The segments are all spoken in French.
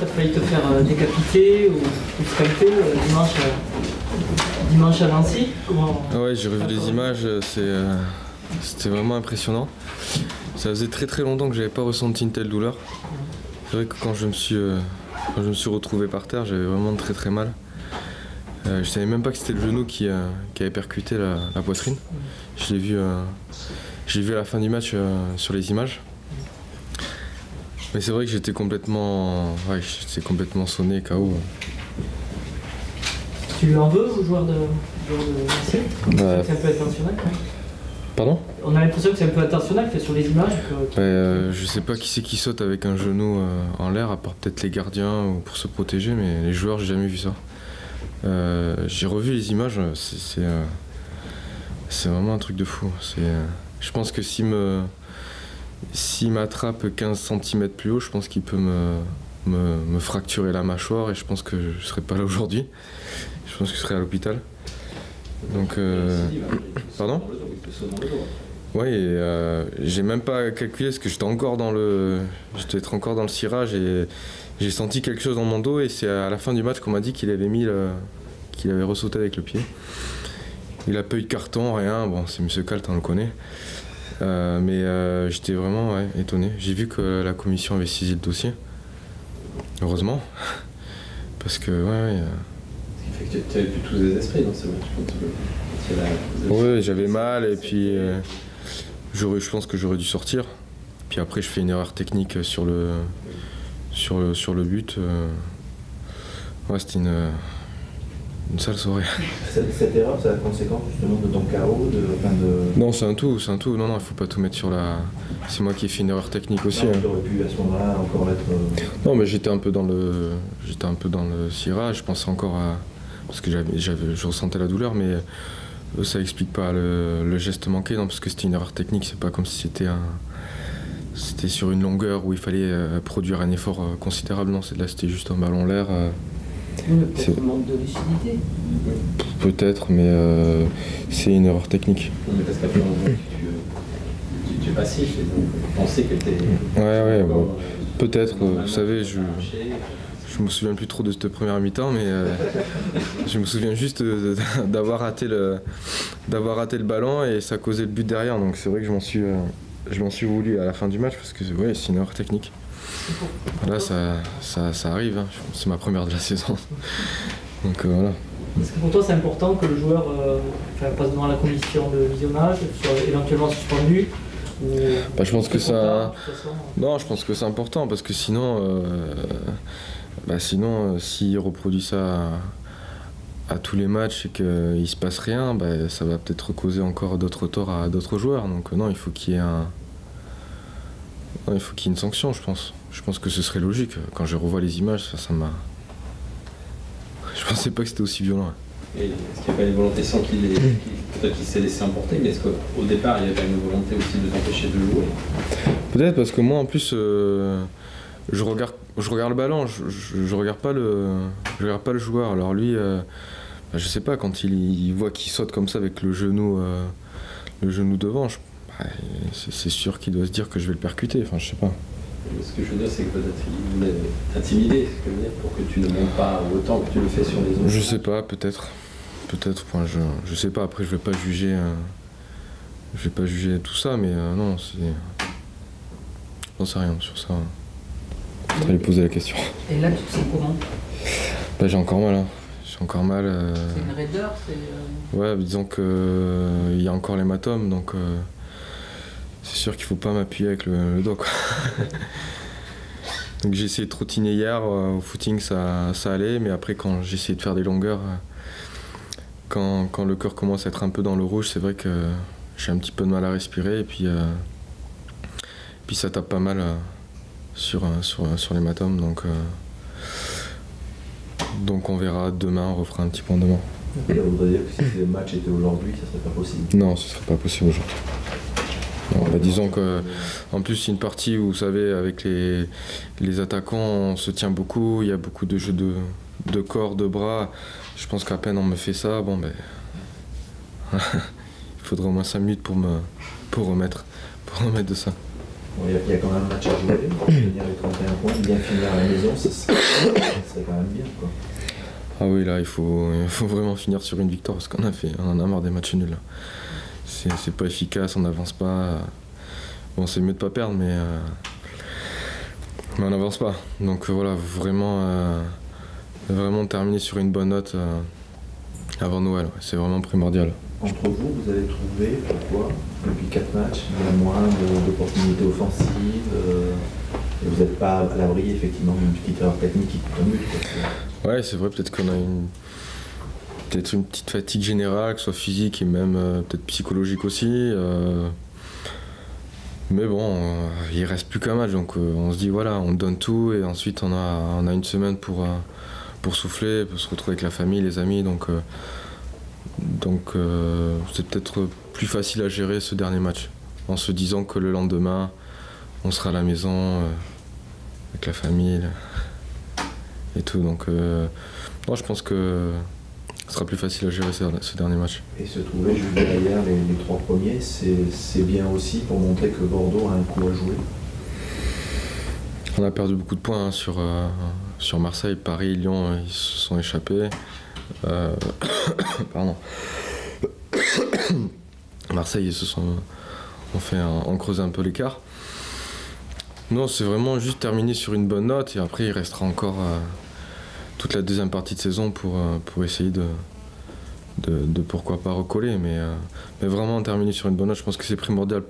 tu as failli te faire décapiter ou scalper dimanche à Nancy. Ouais, j'ai revu les images, c'était vraiment impressionnant. Ça faisait très longtemps que j'avais pas ressenti une telle douleur. C'est vrai que quand je me suis retrouvé par terre, j'avais vraiment très mal. Je savais même pas que c'était le genou qui avait percuté la poitrine. Je l'ai vu à la fin du match sur les images. Mais c'est vrai que j'étais complètement sonné, KO. Tu lui en veux aux joueurs de Nancy? C'est un peu intentionnel quand même. Pardon? On a l'impression que c'est un peu intentionnel sur les images. Je sais pas qui c'est qui saute avec un genou en l'air, à part peut-être les gardiens ou pour se protéger, mais les joueurs, j'ai jamais vu ça. J'ai revu les images, c'est vraiment un truc de fou. Je pense que s'il m'attrape 15 cm plus haut, je pense qu'il peut me fracturer la mâchoire et je pense que je serai pas là aujourd'hui. Je pense que je serai à l'hôpital. Donc, pardon? Oui, j'ai même pas calculé parce que j'étais encore dans le cirage et j'ai senti quelque chose dans mon dos et c'est à la fin du match qu'on m'a dit qu'il avait ressauté avec le pied. Il a pas eu de carton, rien. Bon, c'est Monsieur Kalt, on le connaît. Mais j'étais vraiment étonné. J'ai vu que la commission avait saisi le dossier. Heureusement. Parce que, Ce qui fait que tu avais plus tous les esprits dans ce match. Oui, j'avais mal et puis je pense que j'aurais dû sortir. Puis après, je fais une erreur technique sur le but. Ouais, c'était une sale soirée. Cette erreur, c'est la conséquence justement de ton chaos Non, c'est un tout. Non, il faut pas tout mettre sur la... C'est moi qui ai fait une erreur technique aussi. Tu aurais pu à ce moment-là encore être... Non, mais j'étais un peu dans le cirage, je pensais encore à... Parce que je ressentais la douleur, mais ça explique pas le geste manqué, non, parce que c'était une erreur technique, c'est pas comme si c'était sur une longueur où il fallait produire un effort considérable, non, là c'était juste un ballon en l'air. Peut-être un manque de lucidité. Peut-être, mais c'est une erreur technique. Non, mais parce qu'après, tu es passif et donc penser que t'es... Ouais, bon, peut-être, vous savez, je me souviens plus trop de cette première mi-temps, mais je me souviens juste d'avoir raté le ballon et ça causait le but derrière. Donc c'est vrai que je m'en suis voulu à la fin du match parce que c'est une erreur technique. Là, ça arrive, hein. C'est ma première de la saison. Donc voilà. Est-ce que pour toi c'est important que le joueur passe devant la commission de visionnage, soit éventuellement suspendu? Je pense que ça... Non, je pense que c'est important parce que sinon... s'il reproduit ça à tous les matchs et qu'il se passe rien, ça va peut-être causer encore d'autres torts à d'autres joueurs. Donc non, il faut qu'il y ait une sanction, je pense. Je pense que ce serait logique. Quand je revois les images, ça m'a... Je pensais pas que c'était aussi violent. Et est-ce qu'il n'y a pas une volonté sans peut-être qu'il s'est laissé emporter, mais est-ce qu'au départ, il y avait une volonté aussi de t'empêcher de jouer? Peut-être parce que moi, en plus... Je regarde le ballon, je regarde pas le joueur. Alors lui, je sais pas, quand il voit qu'il saute comme ça avec le genou devant, c'est sûr qu'il doit se dire que je vais le percuter. Enfin, je sais pas. Ce que je veux dire, c'est que peut-être il voulait t'intimider, pour que tu ne montes pas autant que tu le fais sur les autres. Je sais pas, peut-être. Je sais pas. Après, je vais pas juger tout ça, mais non, j'en sais rien sur ça. Je vais lui poser la question. Et là, tu te sens comment? J'ai encore mal. Hein. C'est une raideur? Ouais, disons qu'il y a encore l'hématome, donc c'est sûr qu'il faut pas m'appuyer avec le dos, quoi. Donc j'ai essayé de trottiner hier, au footing ça allait, mais après quand j'ai essayé de faire des longueurs, quand le cœur commence à être un peu dans le rouge, c'est vrai que j'ai un petit peu de mal à respirer, et puis ça tape pas mal. Sur l'hématome, donc on verra demain, on refera un petit point demain. Ça voudrait dire que si le match était aujourd'hui, ça serait pas possible? Non, ce serait pas possible aujourd'hui. Disons que en plus c'est une partie où vous savez avec les attaquants on se tient beaucoup, il y a beaucoup de jeux de corps, de bras. Je pense qu'à peine on me fait ça, il faudrait au moins 5 minutes pour remettre de ça. Il y a quand même un match à jouer, tenir les 31 points, bien finir à la maison, ça serait quand même bien, quoi. Ah oui, là, il faut vraiment finir sur une victoire parce qu'on on en a marre des matchs nuls. Là. C'est pas efficace, on n'avance pas. Bon, c'est mieux de pas perdre, mais on n'avance pas. Donc voilà, vraiment terminer sur une bonne note avant Noël, ouais, c'est vraiment primordial. Entre vous avez trouvé, pourquoi, depuis 4 matchs, il y a moins d'opportunités offensives et vous n'êtes pas à l'abri, effectivement, d'une petite erreur technique qui coûte un but. Ouais, c'est vrai, peut-être qu'on a peut-être une petite fatigue générale, que ce soit physique et même peut-être psychologique aussi. Mais bon, il reste plus qu'un match, donc on se dit voilà, on donne tout et ensuite on a une semaine pour souffler, pour se retrouver avec la famille, les amis, donc c'est peut-être plus facile à gérer ce dernier match, en se disant que le lendemain, on sera à la maison avec la famille et tout. Donc moi je pense que ce sera plus facile à gérer ce dernier match. Et se trouver juste derrière les 3 premiers, c'est bien aussi pour montrer que Bordeaux a un coup à jouer. On a perdu beaucoup de points hein, sur Marseille, Paris, Lyon, ils se sont échappés. Pardon. Marseille, ils ont creusé un peu l'écart. Non, c'est vraiment juste terminer sur une bonne note et après il restera encore toute la deuxième partie de saison pour essayer de pourquoi pas recoller. Mais vraiment terminer sur une bonne note, je pense que c'est primordial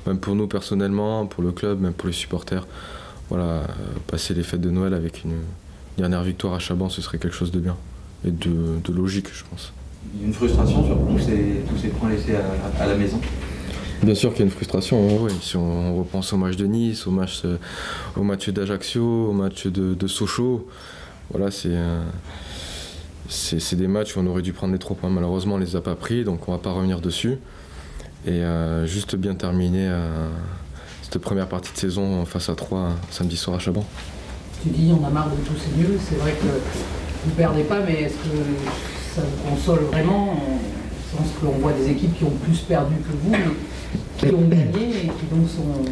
même pour nous personnellement, pour le club, même pour les supporters. Voilà, passer les fêtes de Noël avec une dernière victoire à Chaban, ce serait quelque chose de bien et de logique, je pense. Il y a une frustration sur tous ces points laissés à la maison. Bien sûr qu'il y a une frustration, oui. Si on repense au match de Nice, au match d'Ajaccio, au match de Sochaux, voilà, c'est des matchs où on aurait dû prendre les 3 points. Malheureusement, on ne les a pas pris, donc on ne va pas revenir dessus. Et juste bien terminer cette première partie de saison face à 3 samedi soir à Chaban. Tu dis on a marre de tous ces nuls, c'est vrai que vous ne perdez pas, mais est-ce que ça vous console vraiment? Je pense qu'on voit des équipes qui ont plus perdu que vous, qui ont gagné et qui donc sont...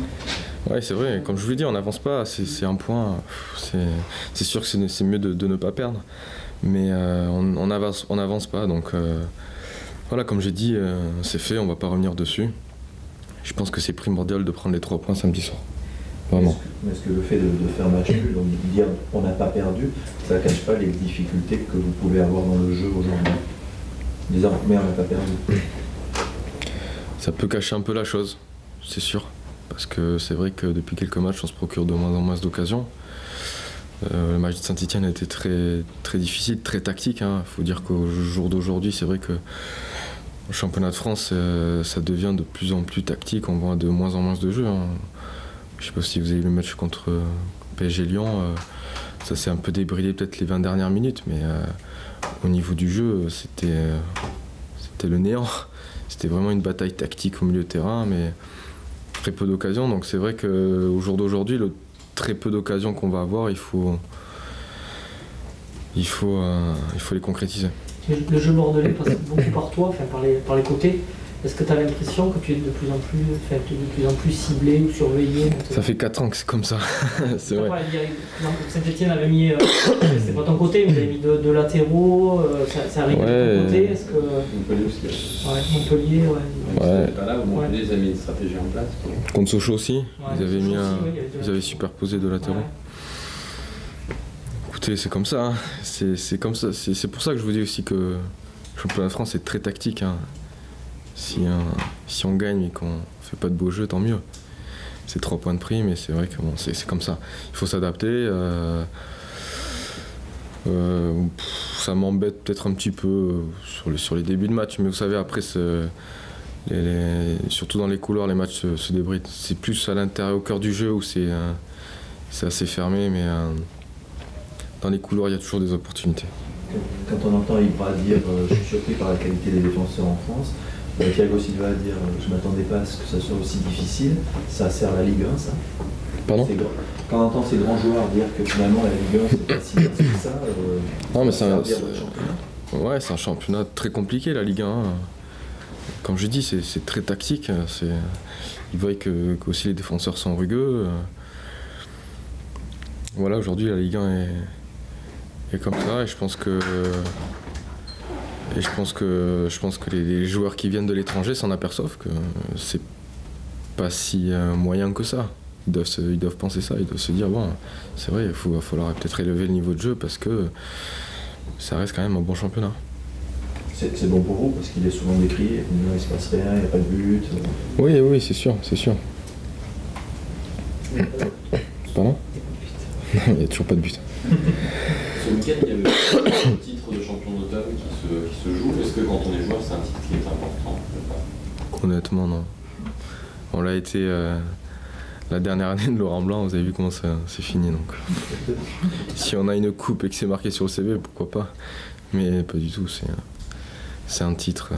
Oui, c'est vrai, comme je vous l'ai dit, on n'avance pas, c'est un point, c'est sûr que c'est mieux de ne pas perdre, mais on n'avance pas, donc voilà, comme j'ai dit, c'est fait, on ne va pas revenir dessus. Je pense que c'est primordial de prendre les 3 points samedi soir, vraiment. Est-ce que le fait de faire match nul, donc de dire on n'a pas perdu, ça ne cache pas les difficultés que vous pouvez avoir dans le jeu aujourd'hui? Disant mais on n'a pas perdu. Ça peut cacher un peu la chose, c'est sûr. Parce que c'est vrai que depuis quelques matchs, on se procure de moins en moins d'occasions. Le match de Saint-Etienne a été très, très difficile, très tactique. Il faut dire qu'au jour d'aujourd'hui, c'est vrai que le championnat de France, ça devient de plus en plus tactique. On voit de moins en moins de jeux. Je ne sais pas si vous avez eu le match contre PSG Lyon. Ça s'est un peu débridé peut-être les 20 dernières minutes. Mais au niveau du jeu, c'était le néant. C'était vraiment une bataille tactique au milieu de terrain. Mais très peu d'occasions, donc c'est vrai qu'au jour d'aujourd'hui, le très peu d'occasions qu'on va avoir, il faut les concrétiser. Le jeu bordelais passe beaucoup par toi, enfin par les côtés. Est-ce que tu as l'impression que tu es de plus en plus ciblé ou surveillé? Ça fait 4 ans que c'est comme ça, c'est vrai. Saint-Etienne avait mis, c'est pas ton côté, mais il avait mis deux latéraux, ça arrive de ton côté. Est-ce que... Montpellier aussi. Ouais, Montpellier, ouais. Ouais. Pas là où Montpellier ils avaient mis une stratégie en place. Contre Sochaux aussi, Ouais, ils avaient superposé deux latéraux. Ouais. Écoutez, c'est comme ça, hein. C'est comme ça. C'est pour ça que je vous dis aussi que le championnat de France est très tactique. Hein. Si on gagne et qu'on fait pas de beaux jeux, tant mieux. C'est 3 points de prix, mais c'est vrai que bon, c'est comme ça. Il faut s'adapter. Ça m'embête peut-être un petit peu sur les débuts de match, mais vous savez, après, surtout dans les couloirs, les matchs se débrident. C'est plus à l'intérieur, au cœur du jeu, où c'est assez fermé, mais dans les couloirs, il y a toujours des opportunités. Quand on entend Ibra dire je suis surpris par la qualité des défenseurs en France, Thiago Silva dire je ne m'attendais pas à ce que ça soit aussi difficile, ça sert la Ligue 1, ça? Pardon? Quand on entend ces grands joueurs dire que finalement la Ligue 1 c'est pas si bien que ça, non, mais c'est un championnat très compliqué, la Ligue 1. comme je dis, c'est très tactique. Ils voient que aussi les défenseurs sont rugueux. Voilà, aujourd'hui la Ligue 1 est comme ça, et je pense que les joueurs qui viennent de l'étranger s'en aperçoivent que c'est pas si moyen que ça. Ils doivent penser ça, ils doivent se dire bon, c'est vrai, il va falloir peut-être élever le niveau de jeu parce que ça reste quand même un bon championnat. C'est bon pour vous parce qu'il est souvent décrié, il ne se passe rien, il n'y a pas de but. Oui, c'est sûr, c'est sûr. Pardon? Non, il n'y a toujours pas de but. Ce week-end, il y avait le titre de champion d'automne qui se joue. Est-ce que quand on est joueur, c'est un titre qui est important? Honnêtement, non. On l'a été la dernière année de Laurent Blanc, vous avez vu comment ça s'est fini. Donc. Si on a une coupe et que c'est marqué sur le CV, pourquoi pas. Mais pas du tout, c'est un titre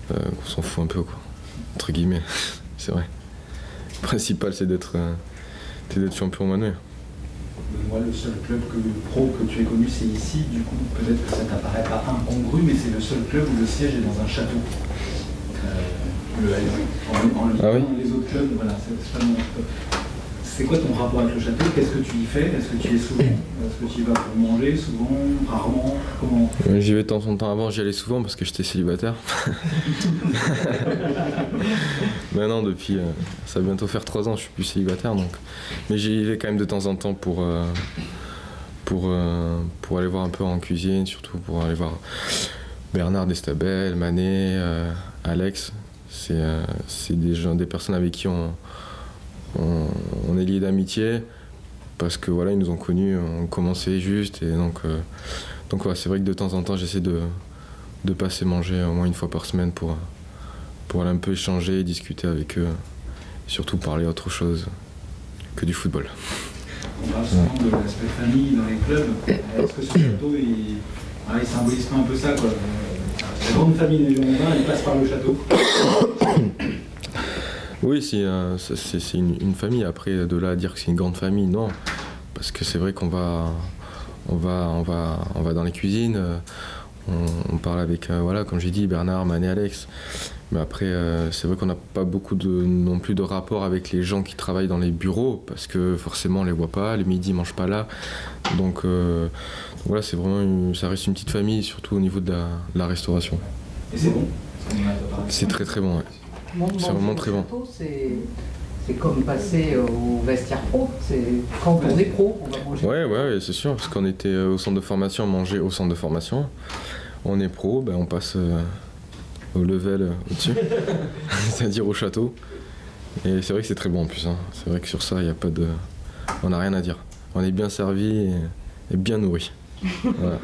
qu'on s'en fout un peu, quoi. Entre guillemets, c'est vrai. Le principal, c'est d'être champion manuel. Moi, le seul club pro que tu aies connu, c'est ici. Du coup, peut-être que ça t'apparaît pas incongru, mais c'est le seul club où le siège est dans un château. Le LV. En Ligue 1, oui. Les autres clubs, voilà, c'est pas mon... C'est quoi ton rapport avec le château? Qu'est-ce que tu y fais? Est-ce que tu y es souvent? Est-ce que tu y vas pour manger souvent? Rarement? Comment? J'y vais de temps en temps. Avant, j'y allais souvent parce que j'étais célibataire. Maintenant, depuis, ça va bientôt faire 3 ans, je suis plus célibataire. Donc. Mais j'y vais quand même de temps en temps pour aller voir un peu en cuisine, surtout pour aller voir Bernard Destabel, Mané, Alex. C'est des personnes avec qui on est liés d'amitié parce que voilà, ils nous ont connus, on commençait juste, et donc ouais, c'est vrai que de temps en temps j'essaie de passer manger au moins une fois par semaine pour aller un peu échanger, discuter avec eux, et surtout parler autre chose que du football. On parle souvent de l'aspect famille dans les clubs. Est-ce que ce château il symbolise pas un peu ça, quoi? La grande famille des Girondins, elle passe par le château. Oui, c'est une famille. Après, de là à dire que c'est une grande famille, non. Parce que c'est vrai qu'on va dans les cuisines, on parle avec, voilà, comme j'ai dit, Bernard, Mané, Alex. Mais après, c'est vrai qu'on n'a pas beaucoup non plus de rapport avec les gens qui travaillent dans les bureaux, parce que forcément on les voit pas, les midis ils mangent pas là. Donc voilà, c'est vraiment ça reste une petite famille, surtout au niveau de la restauration. Et c'est bon? C'est très très bon, ouais. C'est vraiment très bon. C'est comme passer au vestiaire pro. Quand on est pro, on va manger. Ouais, c'est sûr, parce qu'on était au centre de formation, on mangeait au centre de formation. On est pro, on passe au level au-dessus, c'est-à-dire au château. Et c'est vrai que c'est très bon en plus. Hein. C'est vrai que sur ça, il n'y a pas de... On n'a rien à dire. On est bien servi et bien nourri. Voilà.